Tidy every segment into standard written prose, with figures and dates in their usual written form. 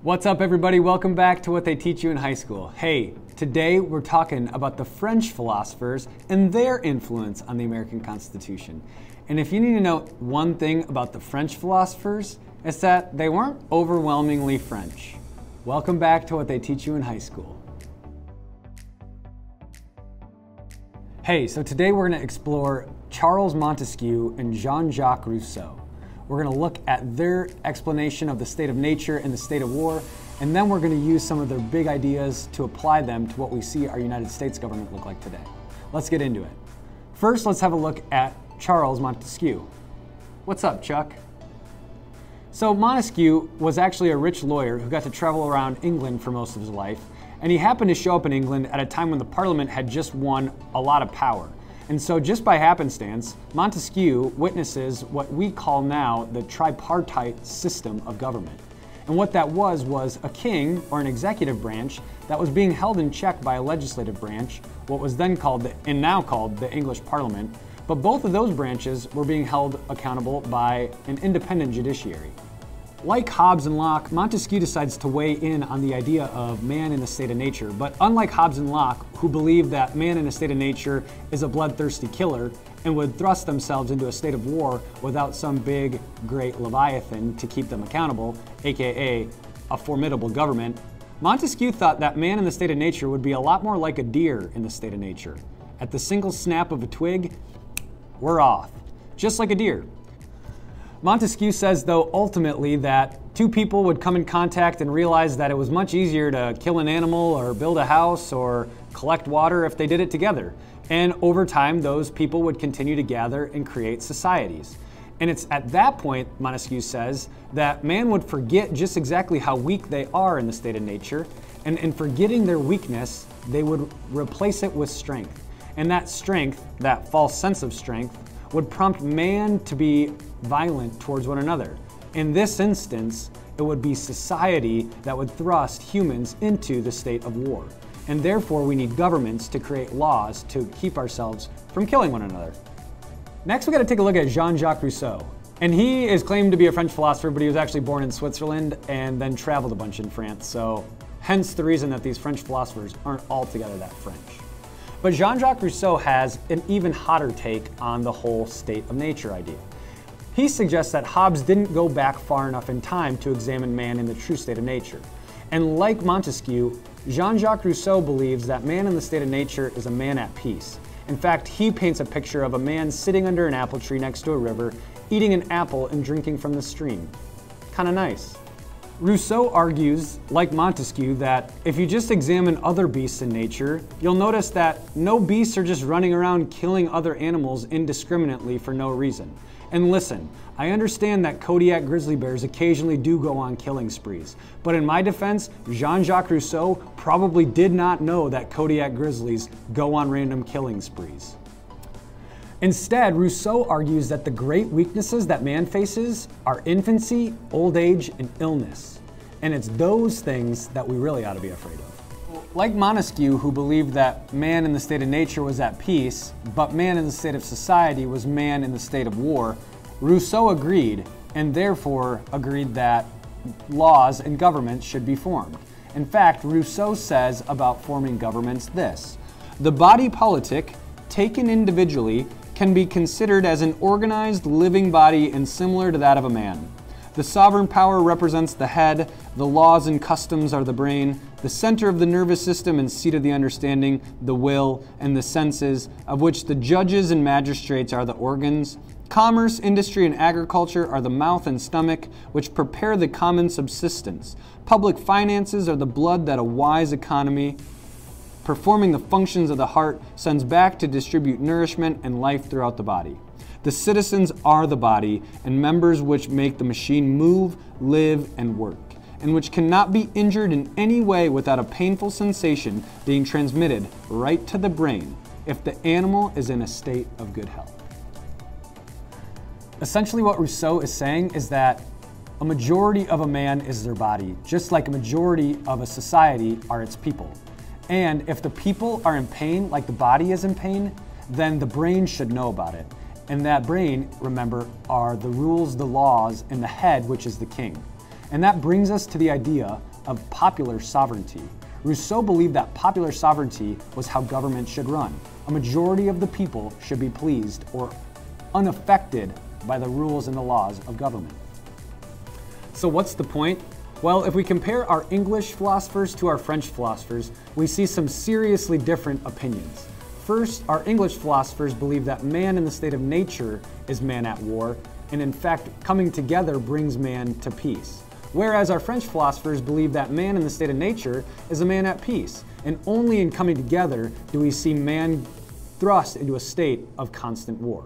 What's up, everybody? Welcome back to What They Teach You in High School. Hey, today we're talking about the French philosophers and their influence on the American Constitution. And if you need to know one thing about the French philosophers, it's that they weren't overwhelmingly French. Welcome back to What They Teach You in High School. Hey, so today we're going to explore Charles Montesquieu and Jean-Jacques Rousseau. We're going to look at their explanation of the state of nature and the state of war, and then we're going to use some of their big ideas to apply them to what we see our United States government look like today. Let's get into it. First, let's have a look at Charles Montesquieu. What's up, Chuck? So Montesquieu was actually a rich lawyer who got to travel around England for most of his life, and he happened to show up in England at a time when the Parliament had just won a lot of power. And so just by happenstance, Montesquieu witnesses what we call now the tripartite system of government. And what that was a king, or an executive branch, that was being held in check by a legislative branch, what was then called, and now called, the English Parliament. But both of those branches were being held accountable by an independent judiciary. Like Hobbes and Locke, Montesquieu decides to weigh in on the idea of man in a state of nature. But unlike Hobbes and Locke, who believe that man in a state of nature is a bloodthirsty killer and would thrust themselves into a state of war without some big, great Leviathan to keep them accountable, aka a formidable government, Montesquieu thought that man in the state of nature would be a lot more like a deer in the state of nature. At the single snap of a twig, we're off, just like a deer. Montesquieu says, though, ultimately that two people would come in contact and realize that it was much easier to kill an animal or build a house or collect water if they did it together. And over time, those people would continue to gather and create societies. And it's at that point, Montesquieu says, that man would forget just exactly how weak they are in the state of nature, and in forgetting their weakness, they would replace it with strength. And that strength, that false sense of strength, would prompt man to be violent towards one another. In this instance, it would be society that would thrust humans into the state of war. And therefore, we need governments to create laws to keep ourselves from killing one another. Next, we got to take a look at Jean-Jacques Rousseau. And he is claimed to be a French philosopher, but he was actually born in Switzerland and then traveled a bunch in France. So hence the reason that these French philosophers aren't altogether that French. But Jean-Jacques Rousseau has an even hotter take on the whole state of nature idea. He suggests that Hobbes didn't go back far enough in time to examine man in the true state of nature. And like Montesquieu, Jean-Jacques Rousseau believes that man in the state of nature is a man at peace. In fact, he paints a picture of a man sitting under an apple tree next to a river, eating an apple and drinking from the stream. Kinda nice. Rousseau argues, like Montesquieu, that if you just examine other beasts in nature, you'll notice that no beasts are just running around killing other animals indiscriminately for no reason. And listen, I understand that Kodiak grizzly bears occasionally do go on killing sprees, but in my defense, Jean-Jacques Rousseau probably did not know that Kodiak grizzlies go on random killing sprees. Instead, Rousseau argues that the great weaknesses that man faces are infancy, old age, and illness. And it's those things that we really ought to be afraid of. Like Montesquieu, who believed that man in the state of nature was at peace, but man in the state of society was man in the state of war, Rousseau agreed, and therefore agreed that laws and governments should be formed. In fact, Rousseau says about forming governments this: "The body politic, taken individually, can be considered as an organized living body and similar to that of a man. The sovereign power represents the head, the laws and customs are the brain, the center of the nervous system and seat of the understanding, the will, and the senses, of which the judges and magistrates are the organs. Commerce, industry, and agriculture are the mouth and stomach, which prepare the common subsistence. Public finances are the blood that a wise economy, performing the functions of the heart, sends back to distribute nourishment and life throughout the body. The citizens are the body, and members which make the machine move, live, and work, and which cannot be injured in any way without a painful sensation being transmitted right to the brain if the animal is in a state of good health." Essentially what Rousseau is saying is that a majority of a man is their body, just like a majority of a society are its people. And if the people are in pain, like the body is in pain, then the brain should know about it. And that brain, remember, are the rules, the laws, and the head, which is the king. And that brings us to the idea of popular sovereignty. Rousseau believed that popular sovereignty was how government should run. A majority of the people should be pleased or unaffected by the rules and the laws of government. So what's the point? Well, if we compare our English philosophers to our French philosophers, we see some seriously different opinions. First, our English philosophers believe that man in the state of nature is man at war, and in fact, coming together brings man to peace. Whereas our French philosophers believe that man in the state of nature is a man at peace, and only in coming together do we see man thrust into a state of constant war.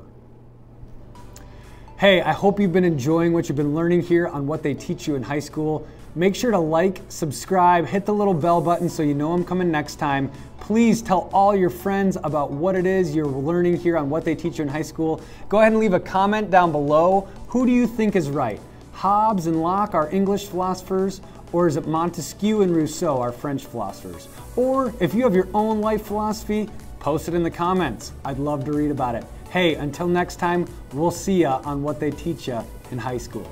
Hey, I hope you've been enjoying what you've been learning here on What They Teach You in High School. Make sure to like, subscribe, hit the little bell button so you know I'm coming next time. Please tell all your friends about what it is you're learning here on What They Teach You in High School. Go ahead and leave a comment down below. Who do you think is right? Hobbes and Locke, our English philosophers, or is it Montesquieu and Rousseau, our French philosophers? Or if you have your own life philosophy, post it in the comments. I'd love to read about it. Hey, until next time, we'll see ya on What They Teach You in High School.